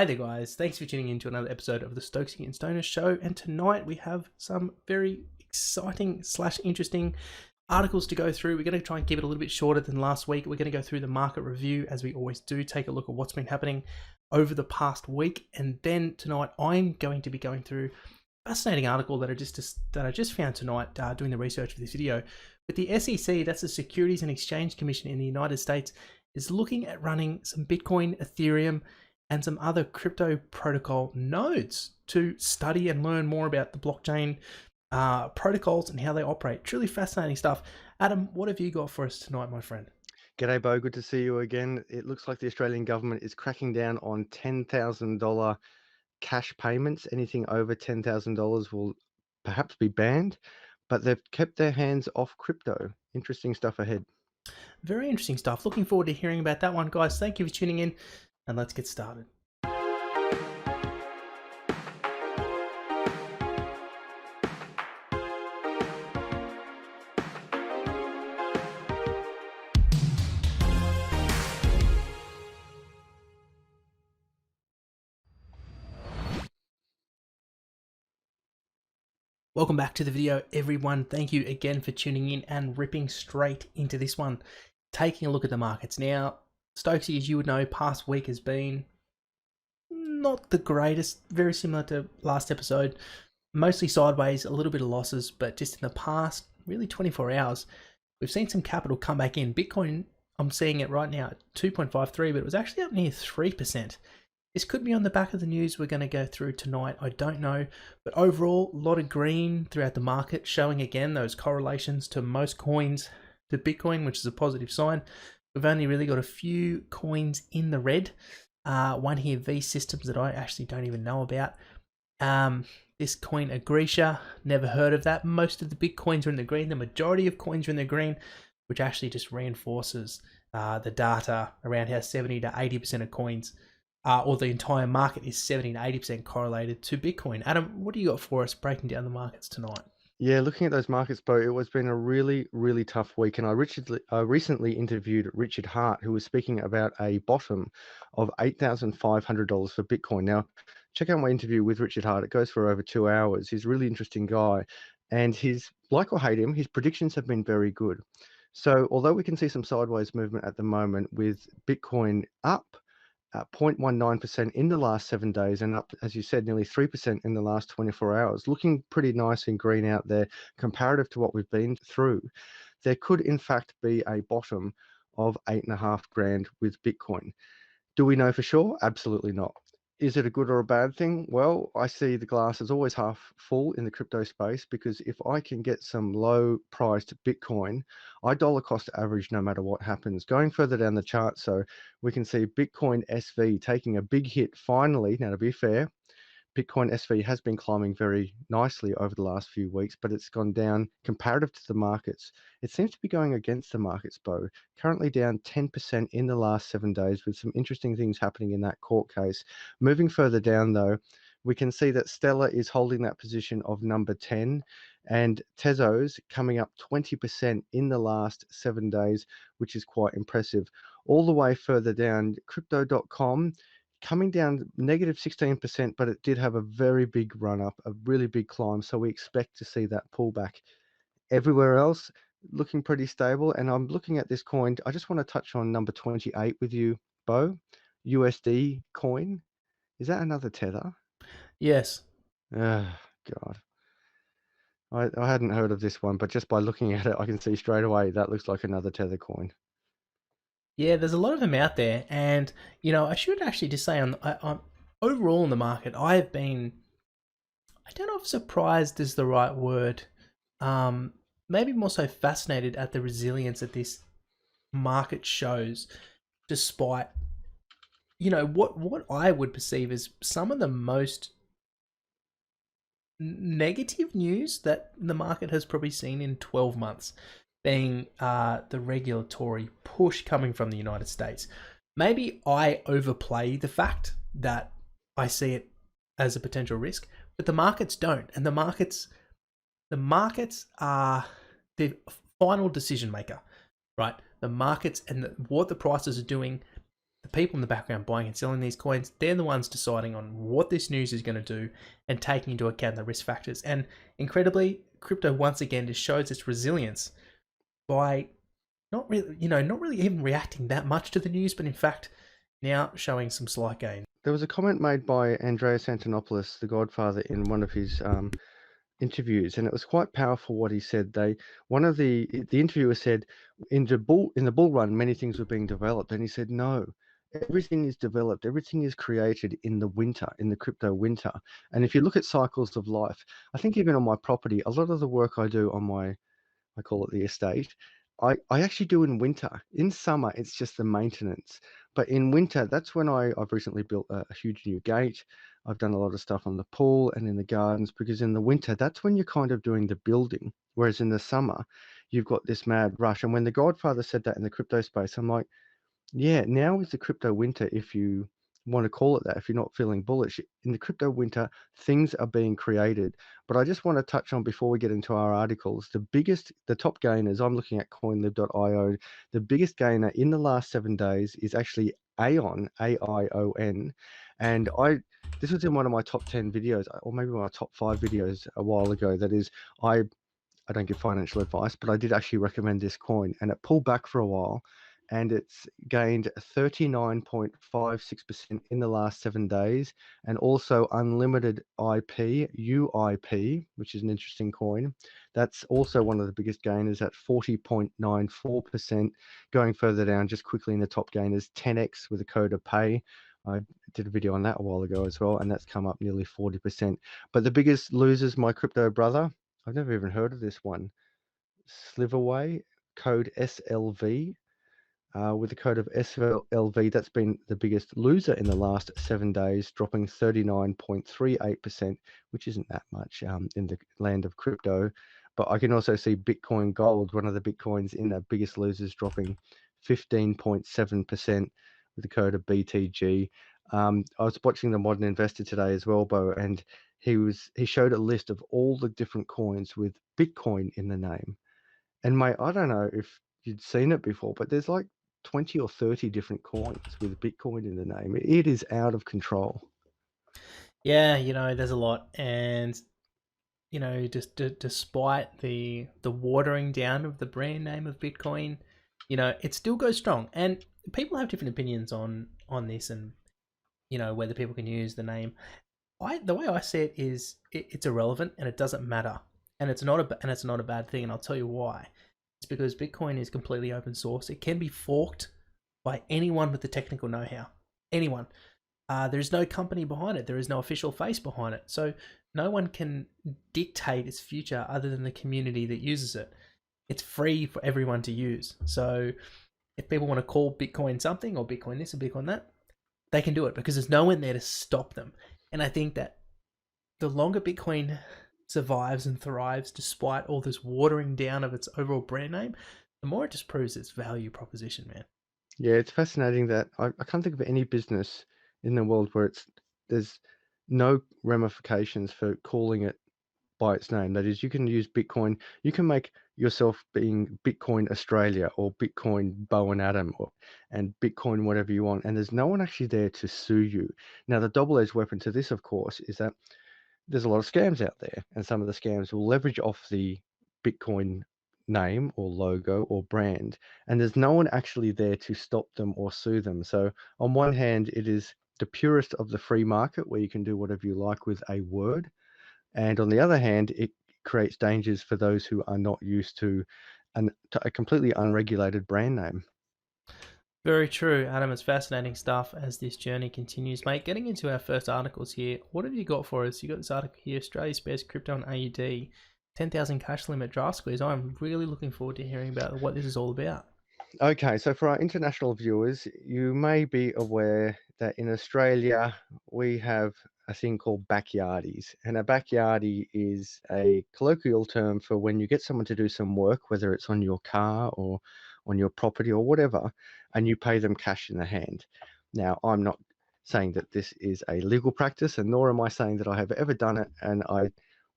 Hey there guys, thanks for tuning in to another episode of the Stokesy and Stoner Show, and tonight we have some very exciting / interesting articles to go through. We're going to try and keep it a little bit shorter than last week. We're going to go through the market review as we always do, take a look at what's been happening over the past week, and then tonight I'm going to be going through a fascinating article that I just found tonight doing the research for this video. But the SEC, that's the Securities and Exchange Commission in the United States, is looking at running some Bitcoin, Ethereum, and some other crypto protocol nodes to study and learn more about the blockchain protocols and how they operate. Truly fascinating stuff. Adam, what have you got for us tonight, my friend? G'day, Bo. Good to see you again. It looks like the Australian government is cracking down on $10,000 cash payments. Anything over $10,000 will perhaps be banned, but they've kept their hands off crypto. Interesting stuff ahead. Very interesting stuff. Looking forward to hearing about that one, guys. Thank you for tuning in, and let's get started. Welcome back to the video, everyone. Thank you again for tuning in and ripping straight into this one. Taking a look at the markets. Now, Stokesy, as you would know, past week has been not the greatest, very similar to last episode. Mostly sideways, a little bit of losses, but just in the past, really 24 hours, we've seen some capital come back in. Bitcoin, I'm seeing it right now at 2.53, but it was actually up near 3%. This could be on the back of the news we're going to go through tonight. I don't know. But overall, a lot of green throughout the market, showing again those correlations to most coins to Bitcoin, which is a positive sign. We've only really got a few coins in the red. One here, V Systems, that I actually don't even know about. This coin, Agrisha, never heard of that. Most of the Bitcoins are in the green. The majority of coins are in the green, which actually just reinforces the data around how 70 to 80% of coins or the entire market is 70 to 80% correlated to Bitcoin. Adam, what do you got for us breaking down the markets tonight? Yeah, looking at those markets, Bo, it has been a really, really tough week. And I recently interviewed Richard Hart, who was speaking about a bottom of $8,500 for Bitcoin. Now, check out my interview with Richard Hart. It goes for over 2 hours. He's a really interesting guy. And like or hate him, his predictions have been very good. So although we can see some sideways movement at the moment with Bitcoin up 0.19% in the last 7 days and up, as you said, nearly 3% in the last 24 hours, looking pretty nice and green out there comparative to what we've been through. There could, in fact, be a bottom of 8.5 grand with Bitcoin. Do we know for sure? Absolutely not. Is it a good or a bad thing? Well, I see the glass is always half full in the crypto space, because if I can get some low priced Bitcoin, I dollar cost average no matter what happens. Going further down the chart, so we can see Bitcoin SV taking a big hit finally. Now, to be fair, Bitcoin SV has been climbing very nicely over the last few weeks, but it's gone down comparative to the markets. It seems to be going against the markets, Bo. Currently down 10% in the last 7 days, with some interesting things happening in that court case. Moving further down, though, we can see that Stellar is holding that position of number 10, and Tezos coming up 20% in the last 7 days, which is quite impressive. All the way further down, Crypto.com coming down negative 16%, but it did have a very big run up, a really big climb. So we expect to see that pullback. Everywhere else looking pretty stable. And I'm looking at this coin. I just want to touch on number 28 with you, Bo. USD coin. Is that another tether? Yes. Oh, God. I hadn't heard of this one, but just by looking at it, I can see straight away that looks like another tether coin. Yeah, there's a lot of them out there, and I should actually just say on overall in the market, I don't know if surprised is the right word, maybe more so fascinated at the resilience that this market shows, despite what I would perceive as some of the most negative news that the market has probably seen in 12 months, being the regulatory push coming from the United States. Maybe I overplay the fact that I see it as a potential risk, but the markets don't. And the markets are the final decision maker, right? The markets and what the prices are doing the people in the background buying and selling these coins, they're the ones deciding on what this news is going to do and taking into account the risk factors. And incredibly, crypto once again just shows its resilience by not really even reacting that much to the news, but in fact now showing some slight gain. There was a comment made by Andreas Antonopoulos, the Godfather, in one of his interviews, and it was quite powerful what he said. One of the interviewer said, in the bull run, many things were being developed, and he said, no, everything is developed, everything is created in the winter, in the crypto winter. And if you look at cycles of life, I think even on my property, a lot of the work I do on I call it the estate. I actually do in winter. In summer, it's just the maintenance. But in winter, that's when I've recently built a huge new gate. I've done a lot of stuff on the pool and in the gardens, because in the winter, that's when you're kind of doing the building. Whereas in the summer, you've got this mad rush. And when the Godfather said that in the crypto space, I'm like, yeah, now is the crypto winter, if you want to call it that, if you're not feeling bullish. In the crypto winter, things are being created. But I just want to touch on, before we get into our articles, the top gainers, I'm looking at coinlib.io, the biggest gainer in the last 7 days is actually Aon, AION. And this was in one of my top 10 videos, or maybe my top 5 videos a while ago. That is, I don't give financial advice, but I did actually recommend this coin, and it pulled back for a while, and it's gained 39.56% in the last 7 days. And also unlimited IP, UIP, which is an interesting coin. That's also one of the biggest gainers at 40.94%. Going further down, just quickly in the top gainers, 10x with a code of pay. I did a video on that a while ago as well, and that's come up nearly 40%. But the biggest losers, my crypto brother, I've never even heard of this one. Sliverway, code SLV. With the code of SLV, that's been the biggest loser in the last 7 days, dropping 39.38%, which isn't that much in the land of crypto. But I can also see Bitcoin Gold, one of the Bitcoins in the biggest losers, dropping 15.7% with the code of BTG. I was watching the Modern Investor today as well, Bo, and he showed a list of all the different coins with Bitcoin in the name. And mate, I don't know if you'd seen it before, but there's like 20 or 30 different coins with Bitcoin in the name. It is out of control. Yeah, there's a lot, and just despite the watering down of the brand name of Bitcoin, it still goes strong. And people have different opinions on this, and whether people can use the name. The way I see it is it's irrelevant and it doesn't matter, and it's not a bad thing, and I'll tell you why. It's because Bitcoin is completely open source. It can be forked by anyone with the technical know-how. Anyone. There's no company behind it. There is no official face behind it. So no one can dictate its future other than the community that uses it. It's free for everyone to use. So if people want to call Bitcoin something, or Bitcoin this or Bitcoin that, they can do it because there's no one there to stop them. And I think that the longer Bitcoin survives and thrives despite all this watering down of its overall brand name, the more it just proves its value proposition, man. Yeah, it's fascinating that I can't think of any business in the world where there's no ramifications for calling it by its name. That is, you can use Bitcoin, you can make yourself being Bitcoin Australia or Bitcoin Bo and Adam, and Bitcoin whatever you want, and there's no one actually there to sue you. Now, the double-edged weapon to this, of course, is that there's a lot of scams out there, and some of the scams will leverage off the Bitcoin name or logo or brand, and there's no one actually there to stop them or sue them. So on one hand, it is the purest of the free market, where you can do whatever you like with a word, and on the other hand, it creates dangers for those who are not used to a completely unregulated brand name. Very true, Adam. It's fascinating stuff as this journey continues, mate. Getting into our first articles here, what have you got for us? You got this article here: Australia spares crypto and AUD, 10,000 cash limit draft squeeze. I'm really looking forward to hearing about what this is all about. Okay, so for our international viewers, you may be aware that in Australia we have a thing called backyardies. And a backyardie is a colloquial term for when you get someone to do some work, whether it's on your car or on your property or whatever, and you pay them cash in the hand. Now, I'm not saying that this is a legal practice, and nor am I saying that I have ever done it, and I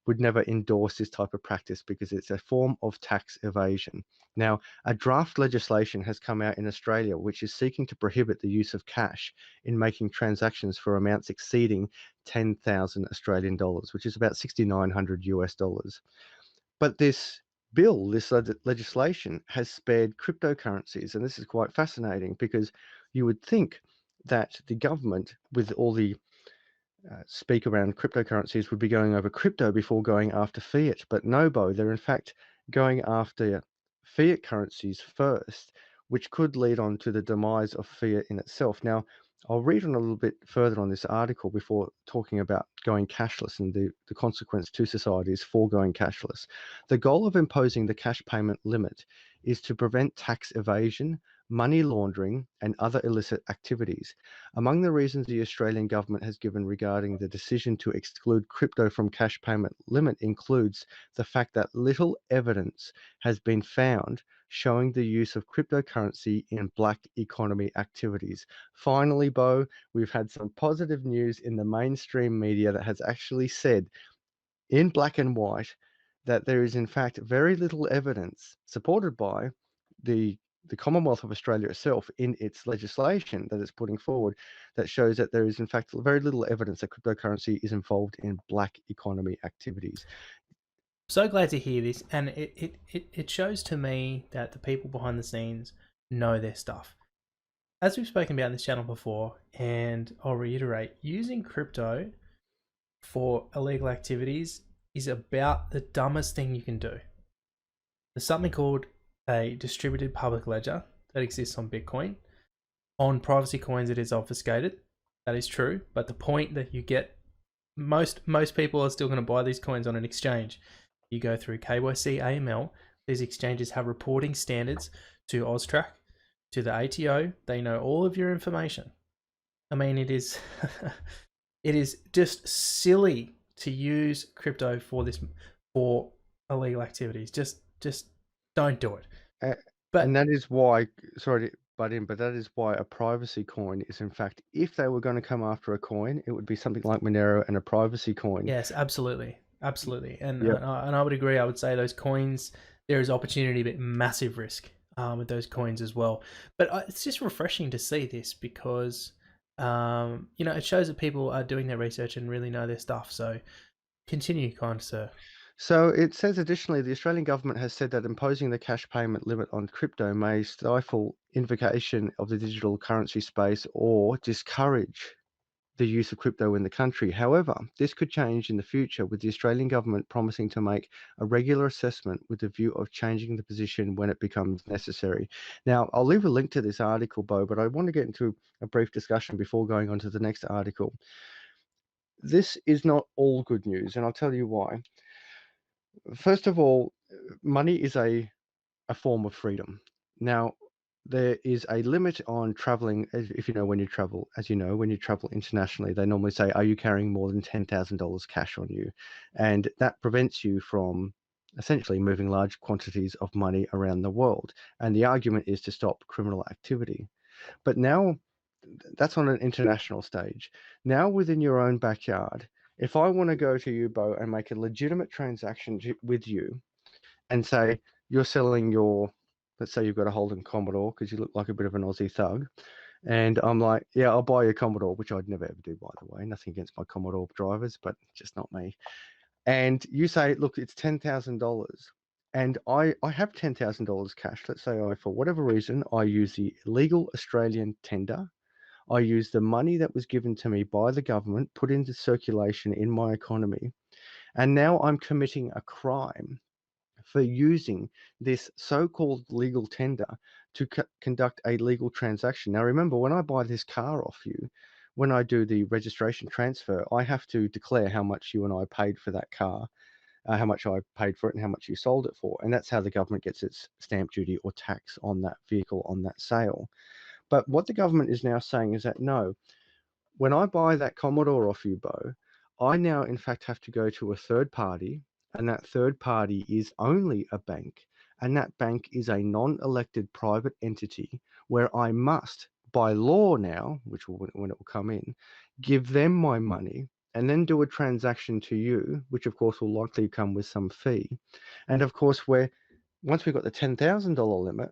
would never endorse this type of practice because it's a form of tax evasion. Now, a draft legislation has come out in Australia which is seeking to prohibit the use of cash in making transactions for amounts exceeding 10,000 Australian dollars, which is about 6,900 US dollars. But this bill, this legislation, has spared cryptocurrencies. And this is quite fascinating because you would think that the government, with all the speak around cryptocurrencies, would be going over crypto before going after fiat. But no, Bo, they're in fact going after fiat currencies first, which could lead on to the demise of fiat in itself. Now, I'll read on a little bit further on this article before talking about going cashless and the consequence to societies for going cashless. The goal of imposing the cash payment limit is to prevent tax evasion, money laundering, and other illicit activities. Among the reasons the Australian government has given regarding the decision to exclude crypto from cash payment limit includes the fact that little evidence has been found showing the use of cryptocurrency in black economy activities. Finally, Bo, we've had some positive news in the mainstream media that has actually said in black and white that there is in fact very little evidence supported by the the Commonwealth of Australia itself in its legislation that it's putting forward that shows that there is in fact very little evidence that cryptocurrency is involved in black economy activities. So glad to hear this, and it shows to me that the people behind the scenes know their stuff. As we've spoken about in this channel before, and I'll reiterate, using crypto for illegal activities is about the dumbest thing you can do. There's something called a distributed public ledger that exists on Bitcoin. On privacy coins, it is obfuscated. That is true, but the point that you get, most people are still going to buy these coins on an exchange. You go through KYC, AML. These exchanges have reporting standards to AUSTRAC, to the ATO. They know all of your information. I mean, it is it is just silly to use crypto for illegal activities. Just don't do it. But And that is why, sorry to butt in, but that is why a privacy coin is in fact, if they were going to come after a coin, it would be something like Monero and a privacy coin. yes, absolutely, and Yep. I would agree. I would say those coins, there is opportunity but massive risk with those coins as well. But it's just refreshing to see this because it shows that people are doing their research and really know their stuff. So continue, kind sir. So it says additionally, the Australian government has said that imposing the cash payment limit on crypto may stifle invocation of the digital currency space or discourage the use of crypto in the country. However, this could change in the future, with the Australian government promising to make a regular assessment with the view of changing the position when it becomes necessary. Now, I'll leave a link to this article, Bo, but I want to get into a brief discussion before going on to the next article. This is not all good news, and I'll tell you why. First of all, money is a form of freedom. Now, there is a limit on traveling. If you know, when you travel, as you know, when you travel internationally, they normally say, are you carrying more than $10,000 cash on you? And that prevents you from essentially moving large quantities of money around the world. And the argument is to stop criminal activity. But now that's on an international stage. Now, within your own backyard, if I want to go to you, Bo, and make a legitimate transaction with you and say you're selling your, let's say you've got a Holden Commodore because you look like a bit of an Aussie thug, and I'm like, yeah, I'll buy your Commodore, which I'd never ever do, by the way. Nothing against my Commodore drivers, but just not me. And you say, look, it's $10,000. And I have $10,000 cash. Let's say for whatever reason, I use the legal Australian tender. I use the money that was given to me by the government, put into circulation in my economy. And now I'm committing a crime for using this so-called legal tender to conduct a legal transaction. Now, remember, when I buy this car off you, when I do the registration transfer, I have to declare how much you and I paid for that car, how much I paid for it and how much you sold it for. And that's how the government gets its stamp duty or tax on that vehicle, on that sale. But what the government is now saying is that no, when I buy that Commodore off you, Bo, I now in fact have to go to a third party, and that third party is only a bank, and that bank is a non-elected private entity where I must, by law now, which will, when it will come in, give them my money and then do a transaction to you, which of course will likely come with some fee. And of course, once we've got the $10,000 limit,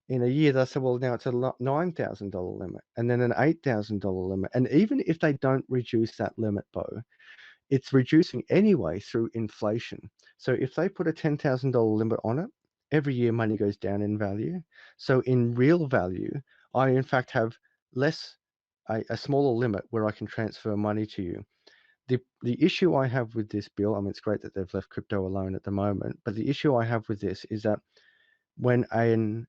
in a year, they say, well, now it's a $9,000 limit and then an $8,000 limit. And even if they don't reduce that limit, Bo, it's reducing anyway through inflation. So if they put a $10,000 limit on it, every year money goes down in value. So in real value, I in fact have less, a smaller limit where I can transfer money to you. The issue I have with this bill, I mean, it's great that they've left crypto alone at the moment, but the issue I have with this is that when an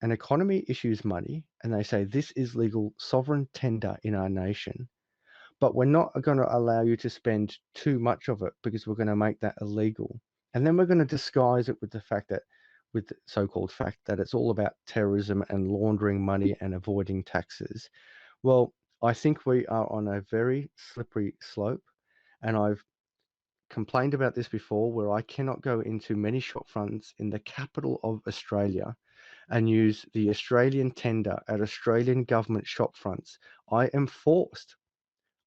economy issues money and they say this is legal sovereign tender in our nation, but we're not going to allow you to spend too much of it because we're going to make that illegal. And then we're going to disguise it with the fact that, with the so-called fact that it's all about terrorism and laundering money and avoiding taxes. Well, I think we are on a very slippery slope. And I've complained about this before, where I cannot go into many shop fronts in the capital of Australia and use the Australian tender at Australian government shop fronts. I am forced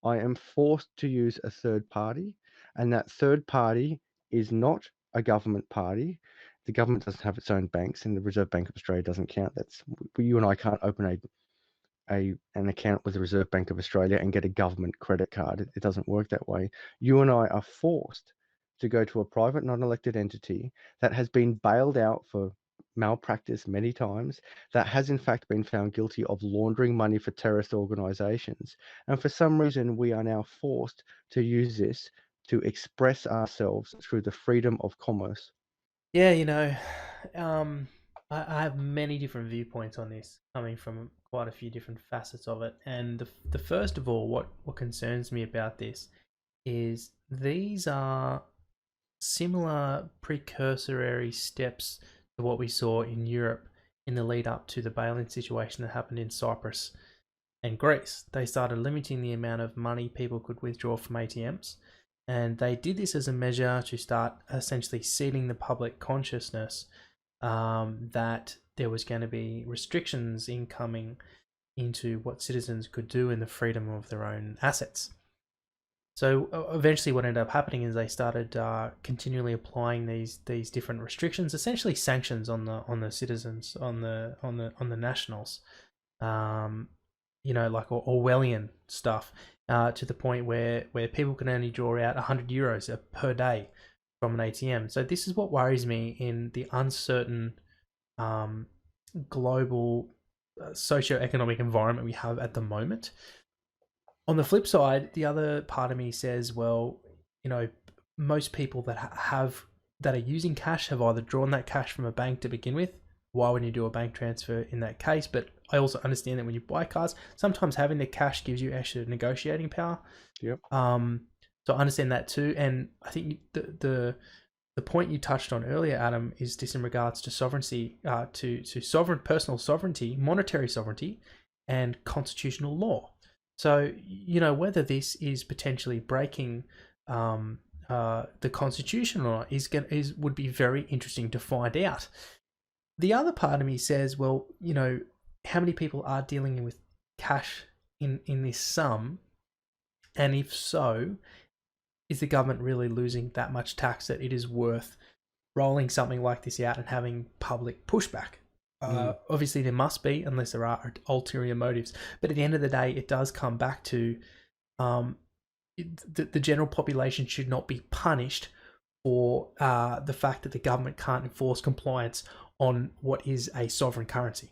to use a third party, and that third party is not a government party. The government doesn't have its own banks, and the Reserve Bank of Australia doesn't count. That's You and I can't open an account with the Reserve Bank of Australia and get a government credit card. It doesn't work that way. You and I are forced to go to a private non-elected entity that has been bailed out for malpractice many times, that has in fact been found guilty of laundering money for terrorist organizations. And for some reason, we are now forced to use this to express ourselves through the freedom of commerce. Yeah, um, I have many different viewpoints on this, coming from quite a few different facets of it. And the first of all, what concerns me about this is these are similar precursory steps to what we saw in Europe in the lead up to the bail-in situation that happened in Cyprus and Greece. They started limiting the amount of money people could withdraw from ATMs. And they did this as a measure to start essentially seeding the public consciousness that there was going to be restrictions incoming into what citizens could do in the freedom of their own assets. So eventually, what ended up happening is they started continually applying these different restrictions, essentially sanctions on the citizens, on the nationals, um, like Orwellian stuff, to the point where people can only draw out €100 per day from an ATM. So this is what worries me in the uncertain global socio-economic environment we have at the moment. On the flip side, the other part of me says, well, most people that are using cash have either drawn that cash from a bank to begin with. Why wouldn't you do a bank transfer in that case? But I also understand that when you buy cars, sometimes having the cash gives you extra negotiating power. Yep. So I understand that too, and I think the point you touched on earlier, Adam, is just in regards to sovereignty, to sovereign personal sovereignty, monetary sovereignty, and constitutional law. So whether this is potentially breaking the constitution or not would be very interesting to find out. The other part of me says, well, how many people are dealing with cash in this sum, and if so, is the government really losing that much tax that it is worth rolling something like this out and having public pushback? Obviously, there must be, unless there are ulterior motives. But at the end of the day, it does come back to the general population should not be punished for the fact that the government can't enforce compliance on what is a sovereign currency.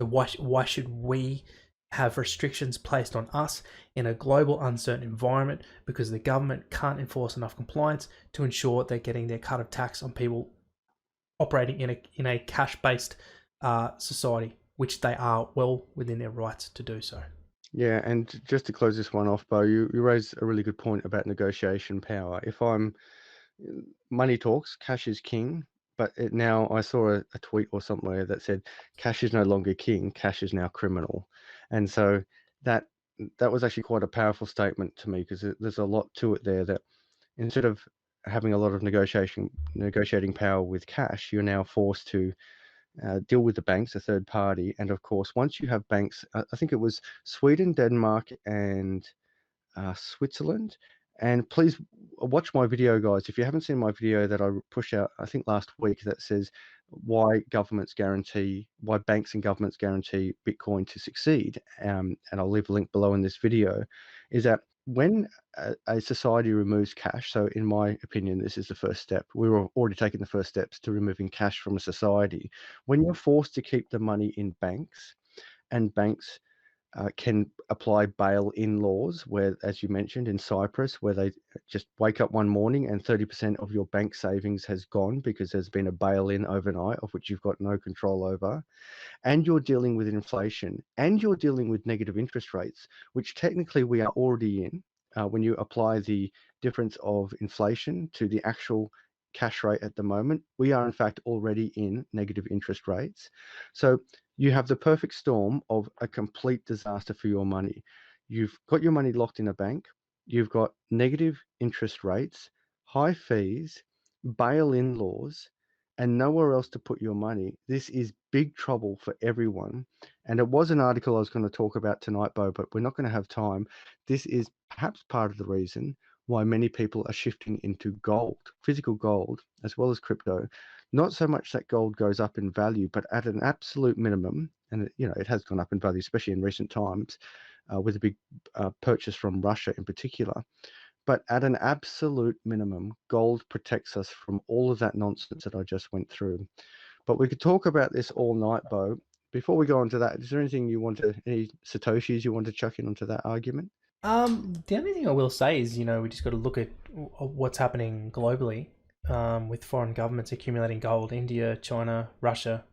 So why should we have restrictions placed on us in a global uncertain environment because the government can't enforce enough compliance to ensure they're getting their cut of tax on people operating in a cash-based society, which they are well within their rights to do so. Yeah, and just to close this one off, Bo, you raised a really good point about negotiation power. If money talks, cash is king, but now I saw a tweet or somewhere that said cash is no longer king, cash is now criminal. And so that was actually quite a powerful statement to me, because there's a lot to it there, that instead of having a lot of negotiating power with cash, you're now forced to deal with the banks, a third party. And of course, once you have banks, I think it was Sweden, Denmark, and Switzerland. And please watch my video, guys. If you haven't seen my video that I pushed out, I think last week, that says why banks and governments guarantee Bitcoin to succeed, and I'll leave a link below in this video, is that when a society removes cash, so in my opinion, this is the first step. We were already taking the first steps to removing cash from a society. When you're forced to keep the money in banks, and banks can apply bail-in laws, where, as you mentioned, in Cyprus, where they just wake up one morning and 30% of your bank savings has gone because there's been a bail-in overnight of which you've got no control over, and you're dealing with inflation, and you're dealing with negative interest rates, which technically we are already in. When you apply the difference of inflation to the actual cash rate at the moment, we are in fact already in negative interest rates. So you have the perfect storm of a complete disaster for your money. You've got your money locked in a bank, you've got negative interest rates, high fees, bail-in laws, and nowhere else to put your money. This is big trouble for everyone. And it was an article I was going to talk about tonight, Bo, but we're not going to have time. This is perhaps part of the reason why many people are shifting into gold, physical gold, as well as crypto. Not so much that gold goes up in value, but at an absolute minimum, and it has gone up in value, especially in recent times, with a big purchase from Russia in particular. But at an absolute minimum, gold protects us from all of that nonsense that I just went through. But we could talk about this all night, Bo. Before we go on to that, is there anything any Satoshis you want to chuck in onto that argument? The only thing I will say is, we just got to look at what's happening globally, with foreign governments accumulating gold. India, China, Russia,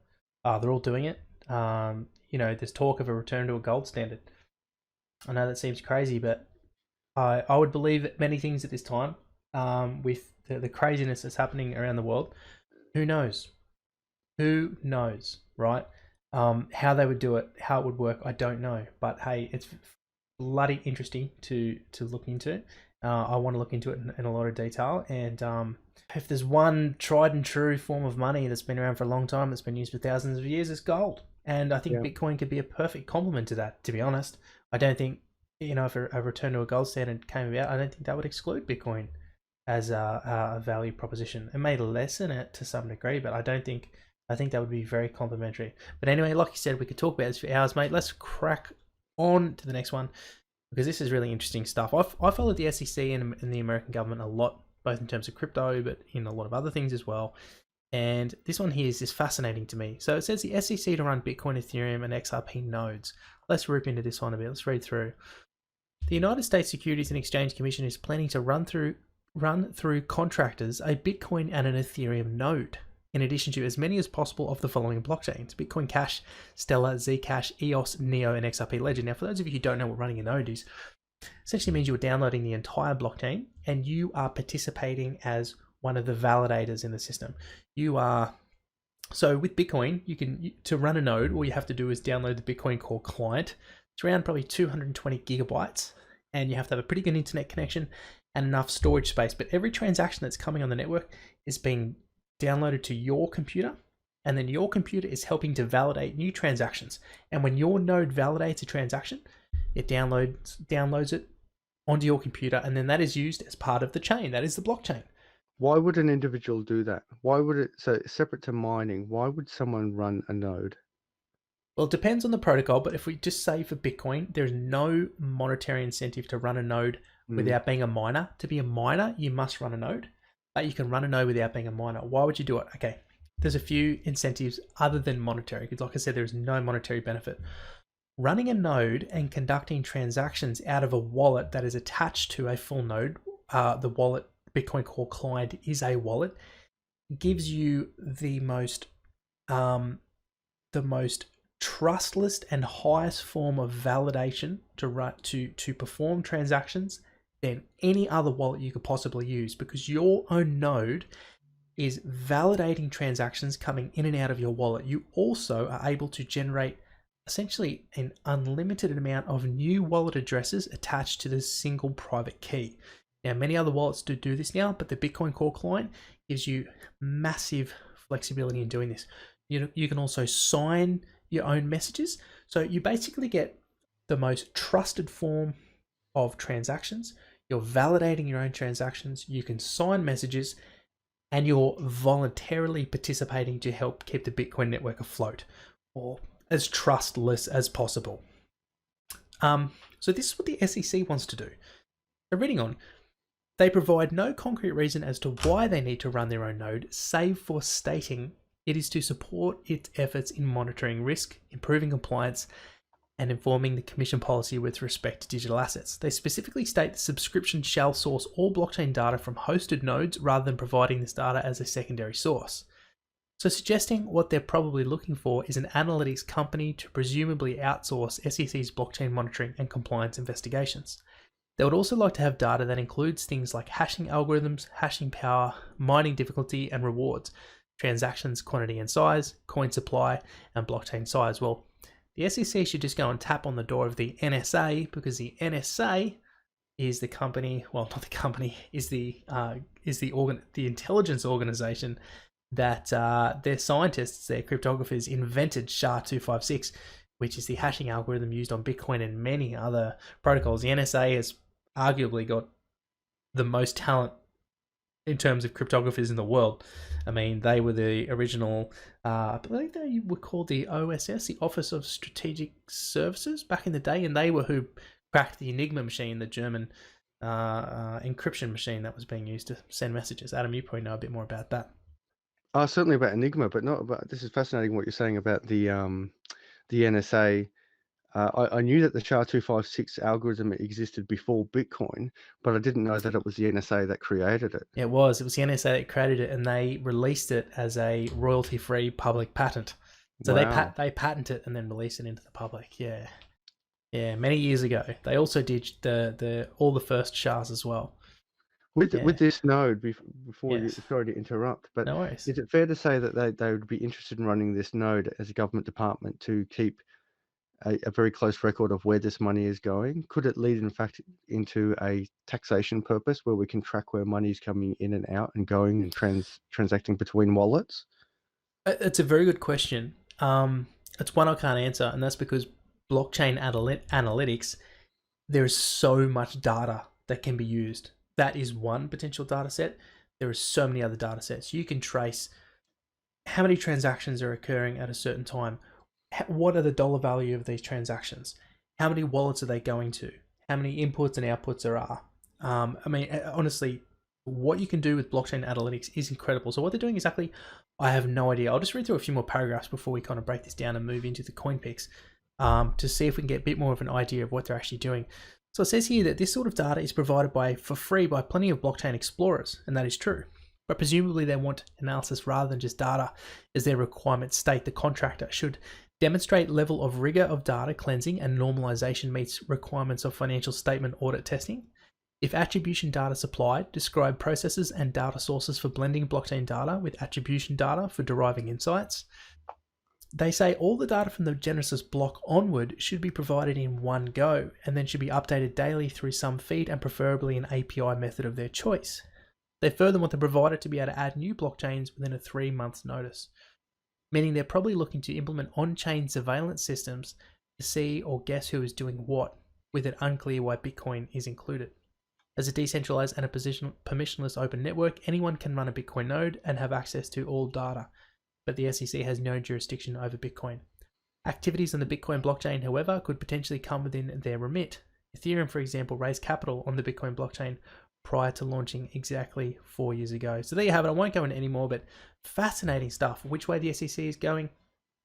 they're all doing it. There's talk of a return to a gold standard. I know that seems crazy, but I would believe many things at this time, with the craziness that's happening around the world. Who knows? Who knows, right? How they would do it, how it would work, I don't know. But hey, it's bloody interesting to look into. I want to look into it in a lot of detail. And if there's one tried and true form of money that's been around for a long time, that's been used for thousands of years, it's gold. And I think Bitcoin could be a perfect complement to that, to be honest. I don't think, if a return to a gold standard came about, I don't think that would exclude Bitcoin as a value proposition. It may lessen it to some degree, but I think that would be very complimentary. But anyway, like you said, we could talk about this for hours, mate. Let's crack on to the next one, because this is really interesting stuff. I followed the SEC and the American government a lot, both in terms of crypto, but in a lot of other things as well. And this one here is just fascinating to me. So it says the SEC to run Bitcoin, Ethereum, and XRP nodes. Let's rip into this one a bit. Let's read through. The United States Securities and Exchange Commission is planning to run through contractors a Bitcoin and an Ethereum node, in addition to as many as possible of the following blockchains: Bitcoin Cash, Stellar, Zcash, EOS, Neo, and XRP Ledger. Now, for those of you who don't know what running a node is, essentially means you're downloading the entire blockchain and you are participating as one of the validators in the system. So with Bitcoin, to run a node, all you have to do is download the Bitcoin Core client. It's around probably 220 gigabytes, and you have to have a pretty good internet connection and enough storage space. But every transaction that's coming on the network is being downloaded to your computer, and then your computer is helping to validate new transactions. And when your node validates a transaction, it downloads it onto your computer, and then that is used as part of the chain. That is the blockchain. Why would an individual do that? So separate to mining, why would someone run a node? Well, it depends on the protocol, but if we just say for Bitcoin, there's no monetary incentive to run a node without being a miner. To be a miner, you must run a node, but you can run a node without being a miner. Why would you do it? Okay, there's a few incentives other than monetary, because like I said, there's no monetary benefit. Running a node and conducting transactions out of a wallet that is attached to a full node, the wallet, Bitcoin Core client is a wallet, gives you the most trustless and highest form of validation to perform transactions than any other wallet you could possibly use, because your own node is validating transactions coming in and out of your wallet. You also are able to generate essentially an unlimited amount of new wallet addresses attached to the single private key. Now, many other wallets do this now, but the Bitcoin Core client gives you massive flexibility in doing this. You can also sign your own messages. So you basically get the most trusted form of transactions. You're validating your own transactions. You can sign messages, and you're voluntarily participating to help keep the Bitcoin network afloat, or as trustless as possible. So this is what the SEC wants to do. So reading on, they provide no concrete reason as to why they need to run their own node, save for stating it is to support its efforts in monitoring risk, improving compliance, and informing the Commission policy with respect to digital assets. They specifically state the subscription shall source all blockchain data from hosted nodes rather than providing this data as a secondary source. So suggesting what they're probably looking for is an analytics company to presumably outsource SEC's blockchain monitoring and compliance investigations. They would also like to have data that includes things like hashing algorithms, hashing power, mining difficulty and rewards, transactions quantity and size, coin supply, and blockchain size. Well, the SEC should just go and tap on the door of the NSA, because the NSA is the company, well, not the company, is the intelligence organization that their scientists, their cryptographers, invented SHA-256, which is the hashing algorithm used on Bitcoin and many other protocols. The NSA has arguably got the most talent in terms of cryptographers in the world. I mean, they were the original, I believe they were called the OSS, the Office of Strategic Services, back in the day, and they were who cracked the Enigma machine, the German encryption machine that was being used to send messages. Adam, you probably know a bit more about that. Certainly about Enigma, but not about. This is fascinating what you're saying about the NSA. I knew that the SHA-256 algorithm existed before Bitcoin, but I didn't know that it was the NSA that created it. It was the NSA that created it, and they released it as a royalty-free public patent. So Wow. they patent it and then release it into the public. Yeah, many years ago. They also did the all the first SHAs as well. With this node, before you, Yes. sorry to interrupt, but No worries. is it fair to say that they would be interested in running this node as a government department to keep a very close record of where this money is going? Could it lead, in fact, into a taxation purpose where we can track where money is coming in and out and going and transacting between wallets? It's a very good question. It's one I can't answer, and that's because blockchain analytics, there is so much data that can be used. That is one potential data set. There are so many other data sets. You can trace how many transactions are occurring at a certain time. What are the dollar value of these transactions? How many wallets are they going to? How many inputs and outputs there are? I mean, honestly, what you can do with blockchain analytics is incredible. So what they're doing exactly, I have no idea. I'll just read through a few more paragraphs before we kind of break this down and move into the coin picks, to see if we can get a bit more of an idea of what they're actually doing. So it says here that this sort of data is provided for free by plenty of blockchain explorers, and that is true. But presumably they want analysis rather than just data, as their requirements state the contractor should demonstrate level of rigor of data cleansing and normalization meets requirements of financial statement audit testing. If attribution data supplied, describe processes and data sources for blending blockchain data with attribution data for deriving insights. They say all the data from the Genesis block onward should be provided in one go, and then should be updated daily through some feed and preferably an API method of their choice. They further want the provider to be able to add new blockchains within a 3 months notice, meaning they're probably looking to implement on-chain surveillance systems to see or guess who is doing what, with it unclear why Bitcoin is included. As a decentralized and a permissionless open network, anyone can run a Bitcoin node and have access to all data, but the SEC has no jurisdiction over Bitcoin. Activities on the Bitcoin blockchain, however, could potentially come within their remit. Ethereum, for example, raised capital on the Bitcoin blockchain prior to launching exactly 4 years ago. So there you have it. I won't go into any more, but fascinating stuff. Which way the SEC is going,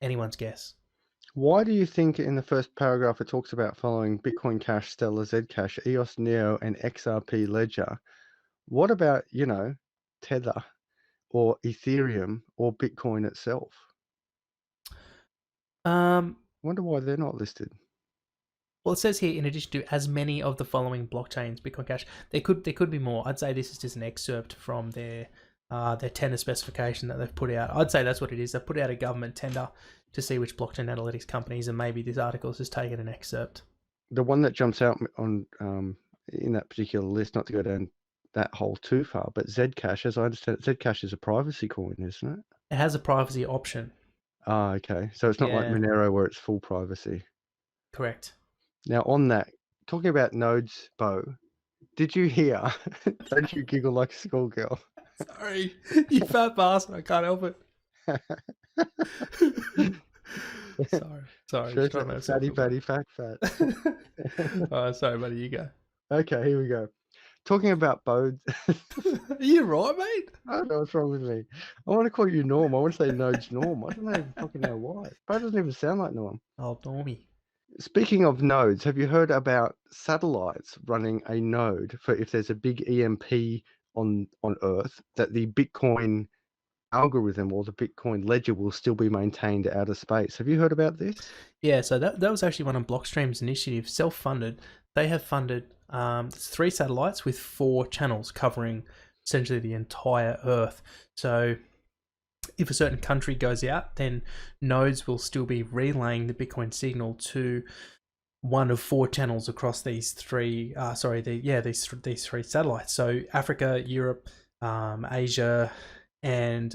anyone's guess. Why do you think in the first paragraph it talks about following Bitcoin Cash, Stellar, Zcash, EOS Neo, and XRP Ledger? What about, Tether or Ethereum or Bitcoin itself? Um, Wonder why they're not listed. well, it says here, in addition to as many of the following blockchains, Bitcoin Cash, there could be more. I'd say this is just an excerpt from their tender specification that they've put out. I'd say that's what it is. They've put out a government tender to see which blockchain analytics companies, and maybe this article is just taken an excerpt. The one that jumps out on in that particular list, not to go down that hole too far, but Zcash, as I understand it, Zcash is a privacy coin, isn't it? It has a privacy option. Okay. So it's not like Yeah, Monero where it's full privacy. correct. Now, on that talking about nodes, Bo, did you hear? Don't you giggle like a schoolgirl? Sorry, you fat bastard. I can't help it. Sorry. Just trying to make myself Fatty, feel better. fatty, fat, fat. Sorry, buddy. You go. Okay, here we go. Talking about Bodes. Are you right, mate? I don't know what's wrong with me. I want to call you Norm. I want to say Node's Norm. I don't even fucking know why. Bo doesn't even sound like Norm. Oh, Normie. Speaking of nodes, have you heard about satellites running a node for if there's a big EMP on Earth, that the Bitcoin algorithm or the Bitcoin ledger will still be maintained out of space? Have you heard about this? Yeah, so that was actually one of Blockstream's initiatives, self-funded. They have funded 3 satellites with 4 channels covering essentially the entire Earth. So if a certain country goes out, then nodes will still be relaying the Bitcoin signal to one of 4 channels across these 3. These 3 satellites. So Africa, Europe, Asia, and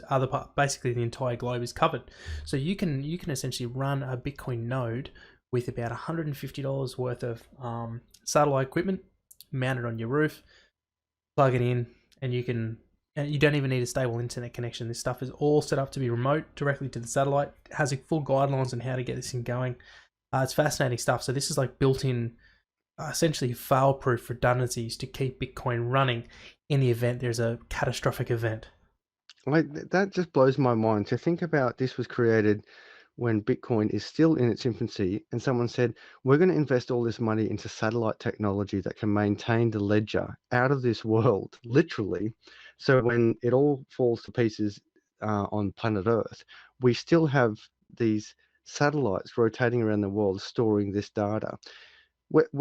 basically the entire globe is covered. So you can essentially run a Bitcoin node with about $150 worth of satellite equipment mounted on your roof, plug it in, and you don't even need a stable internet connection. This stuff is all set up to be remote directly to the satellite. It has full guidelines on how to get this thing going. It's fascinating stuff. So this is like built-in, essentially fail-proof redundancies to keep Bitcoin running in the event there's a catastrophic event. That just blows my mind to think about. This was created when Bitcoin is still in its infancy, and someone said, we're going to invest all this money into satellite technology that can maintain the ledger out of this world, literally. So when it all falls to pieces on planet Earth, we still have these satellites rotating around the world storing this data.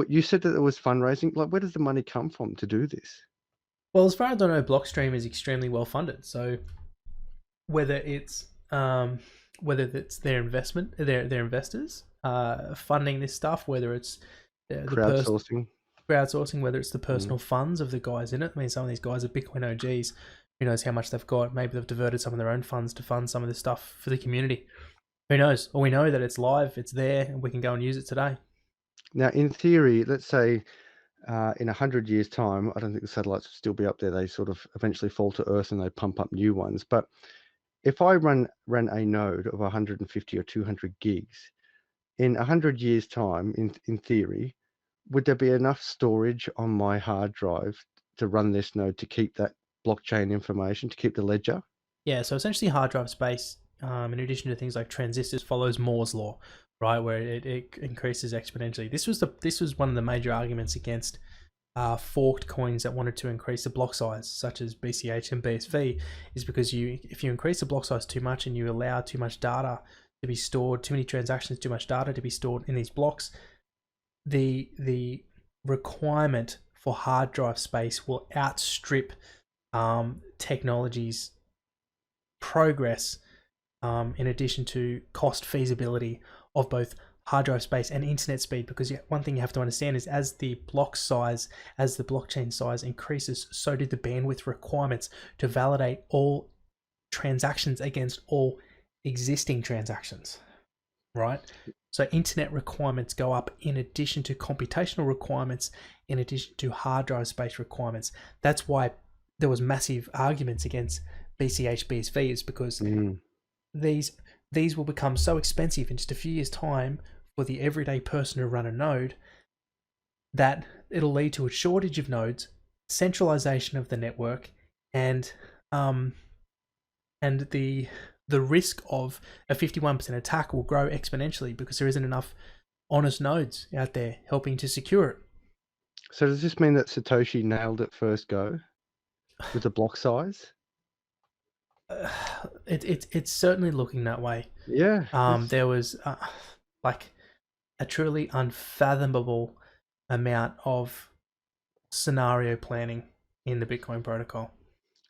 You said that it was fundraising. Like, where does the money come from to do this? Well, as far as I know, Blockstream is extremely well funded. So whether it's their investment, their investors funding this stuff, whether it's Crowdsourcing. crowdsourcing, whether it's the personal funds of the guys in it. I mean, some of these guys are Bitcoin OGs. Who knows how much they've got? Maybe they've diverted some of their own funds to fund some of this stuff for the community. Who knows? All we know that it's live, it's there, and we can go and use it today. Now, in theory, let's say in 100 years' time, I don't think the satellites will still be up there. They sort of eventually fall to Earth and they pump up new ones. But if I ran a node of 150 or 200 gigs, in 100 years' time, in theory, would there be enough storage on my hard drive to run this node to keep that blockchain information, to keep the ledger? Yeah, so essentially hard drive space, in addition to things like transistors, follows Moore's law, right, where it increases exponentially. This was one of the major arguments against forked coins that wanted to increase the block size, such as BCH and BSV, is because if you increase the block size too much and you allow too much data to be stored, too many transactions, too much data to be stored in these blocks, the requirement for hard drive space will outstrip technology's progress, in addition to cost feasibility of both hard drive space and internet speed. Because one thing you have to understand is as the blockchain size increases, so do the bandwidth requirements to validate all transactions against all existing transactions, right? So internet requirements go up in addition to computational requirements, in addition to hard drive space requirements. That's why there was massive arguments against BCH BSV, is because these will become so expensive in just a few years' time for the everyday person to run a node that it'll lead to a shortage of nodes, centralization of the network, and the risk of a 51% attack will grow exponentially because there isn't enough honest nodes out there helping to secure it. So does this mean that Satoshi nailed it first go with the block size? It's certainly looking that way. Yeah. There was like a truly unfathomable amount of scenario planning in the Bitcoin protocol.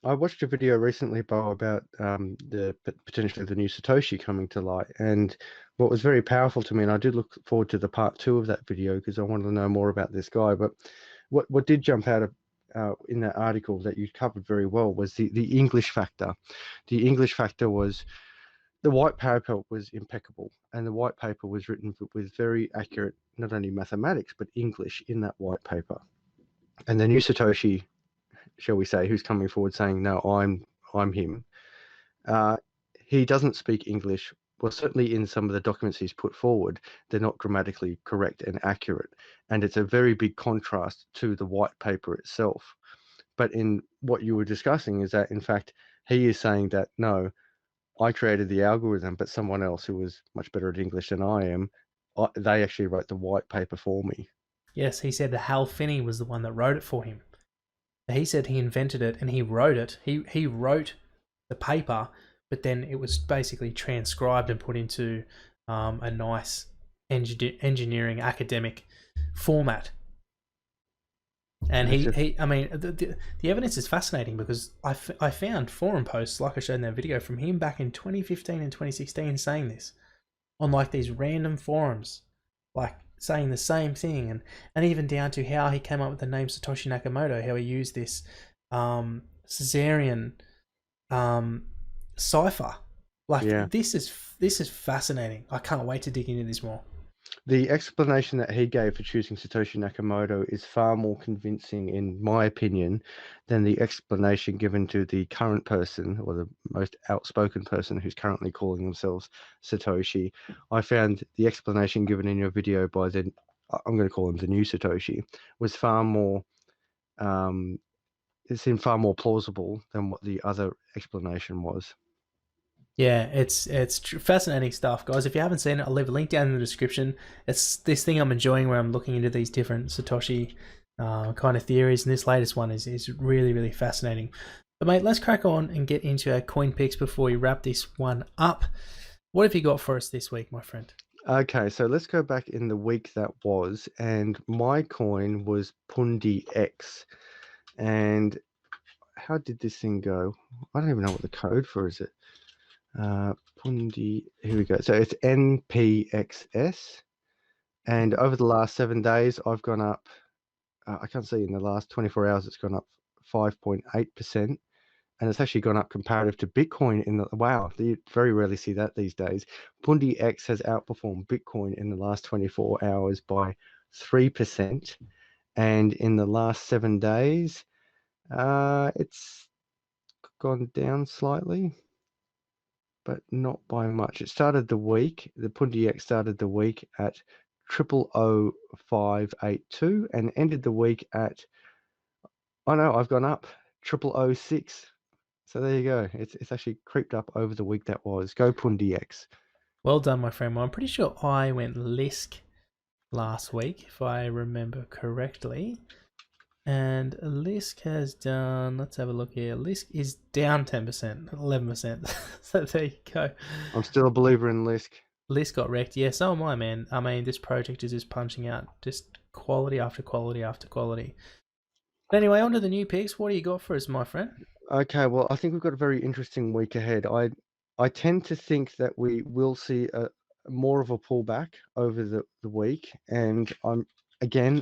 I watched a video recently, Bo, about potentially the new Satoshi coming to light, and what was very powerful to me, and I did look forward to the part 2 of that video because I wanted to know more about this guy. But what did jump out of in that article that you covered very well was the English factor. The English factor was the white paper was impeccable, and the white paper was written with very accurate, not only mathematics, but English in that white paper. And the new Satoshi, shall we say, who's coming forward saying, no, I'm him, uh, he doesn't speak English. Well, certainly in some of the documents he's put forward, they're not grammatically correct and accurate. And it's a very big contrast to the white paper itself. But in what you were discussing is that, in fact, he is saying that, no, I created the algorithm, but someone else who was much better at English than I am, they actually wrote the white paper for me. Yes, he said that Hal Finney was the one that wrote it for him. He said he invented it and he wrote it. He wrote the paper, but then it was basically transcribed and put into a nice engineering academic format. And I mean, the evidence is fascinating because I found forum posts, like I showed in that video, from him back in 2015 and 2016 saying this on like these random forums, like saying the same thing, and even down to how he came up with the name Satoshi Nakamoto, how he used this Caesarean cipher. Like Yeah. this is fascinating. I can't wait to dig into this more. The explanation that he gave for choosing Satoshi Nakamoto is far more convincing, in my opinion, than the explanation given to the current person, or the most outspoken person who's currently calling themselves Satoshi. I found the explanation given in your video by I'm going to call him the new Satoshi, was far more, it seemed far more plausible than what the other explanation was. Yeah, it's fascinating stuff, guys. If you haven't seen it, I'll leave a link down in the description. It's this thing I'm enjoying where I'm looking into these different Satoshi kind of theories, and this latest one is really, really fascinating. But mate, let's crack on and get into our coin picks before we wrap this one up. What have you got for us this week, my friend? Okay, so let's go back in the week that was, and my coin was Pundi X. And how did this thing go? I don't even know what the code for is it. Pundi, here we go. So it's NPXS. And over the last 7 days, I've gone up, I can't see, in the last 24 hours, it's gone up 5.8%. And it's actually gone up comparative to Bitcoin wow, you very rarely see that these days. Pundi X has outperformed Bitcoin in the last 24 hours by 3%. And in the last 7 days, it's gone down slightly, but not by much. It started the week, the Pundi X started the week at 000582 and ended the week at, oh no, I've gone up 0006. So there you go. It's actually creeped up over the week that was. Go Pundi X. Well done, my friend. Well, I'm pretty sure I went Lisk last week, if I remember correctly. And Lisk has done, let's have a look here. Lisk is down 10%, 11%. So there you go. I'm still a believer in Lisk. Lisk got wrecked. Yeah, so am I, man. I mean, this project is just punching out just quality after quality after quality. But anyway, on to the new picks. What do you got for us, my friend? Okay, well, I think we've got a very interesting week ahead. I tend to think that we will see more of a pullback over the week, and I'm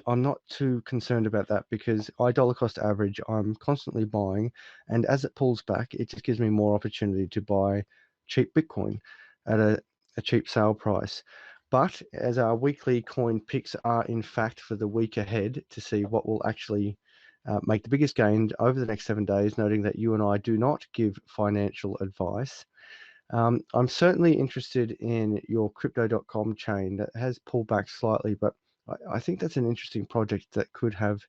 not too concerned about that because I dollar cost average, I'm constantly buying, and as it pulls back, it just gives me more opportunity to buy cheap Bitcoin at a cheap sale price. But as our weekly coin picks are in fact for the week ahead to see what will actually make the biggest gain over the next 7 days, noting that you and I do not give financial advice. I'm certainly interested in your crypto.com chain that has pulled back slightly, but I think that's an interesting project that could have,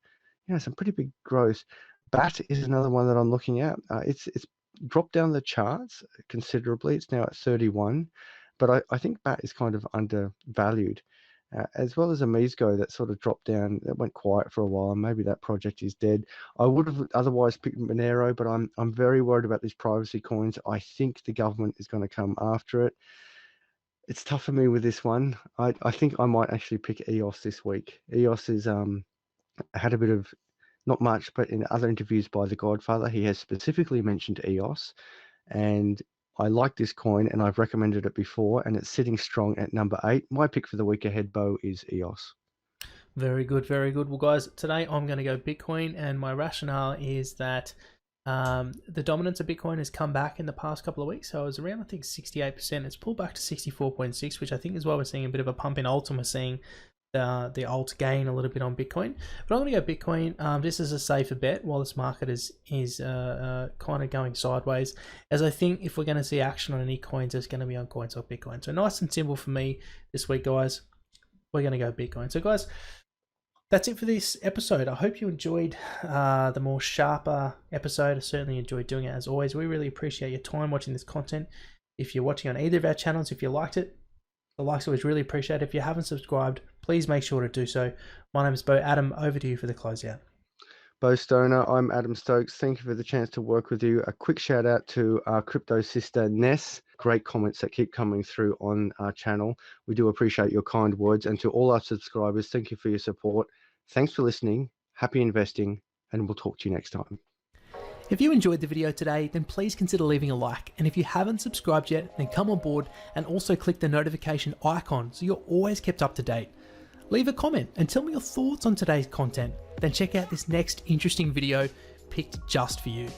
some pretty big growth. BAT is another one that I'm looking at. It's dropped down the charts considerably. It's now at 31, but I think BAT is kind of undervalued. As well as Amisgo that sort of dropped down, that went quiet for a while. Maybe that project is dead. I would have otherwise picked Monero, but I'm very worried about these privacy coins. I think the government is going to come after it. It's tough for me with this one. I think I might actually pick EOS this week. EOS is had a bit of, not much, but in other interviews by the Godfather, he has specifically mentioned EOS, and I like this coin, and I've recommended it before, and it's sitting strong at number 8. My pick for the week ahead, Bo, is EOS. Very good, very good. Well, guys, today I'm going to go Bitcoin, and my rationale is that The dominance of Bitcoin has come back in the past couple of weeks. So it was around, I think, 68%. It's pulled back to 64.6, which I think is why we're seeing a bit of a pump in alt, and we're seeing the alt gain a little bit on Bitcoin. But I'm going to go Bitcoin. This is a safer bet while this market is kind of going sideways, as I think if we're going to see action on any coins, it's going to be on coins like Bitcoin. So nice and simple for me this week, guys. We're going to go Bitcoin. So guys, that's it for this episode. I hope you enjoyed the more sharper episode. I certainly enjoyed doing it. As always, we really appreciate your time watching this content. If you're watching on either of our channels, if you liked it, the likes always really appreciate it. If you haven't subscribed, please make sure to do so. My name is Bo. Adam, over to you for the closeout. Bo Stoner, I'm Adam Stokes. Thank you for the chance to work with you. A quick shout out to our crypto sister Ness. Great comments that keep coming through on our channel. We do appreciate your kind words. And to all our subscribers, thank you for your support. Thanks for listening. Happy investing, and we'll talk to you next time. If you enjoyed the video today, then please consider leaving a like. And if you haven't subscribed yet, then come on board and also click the notification icon so you're always kept up to date. Leave a comment and tell me your thoughts on today's content. Then check out this next interesting video picked just for you.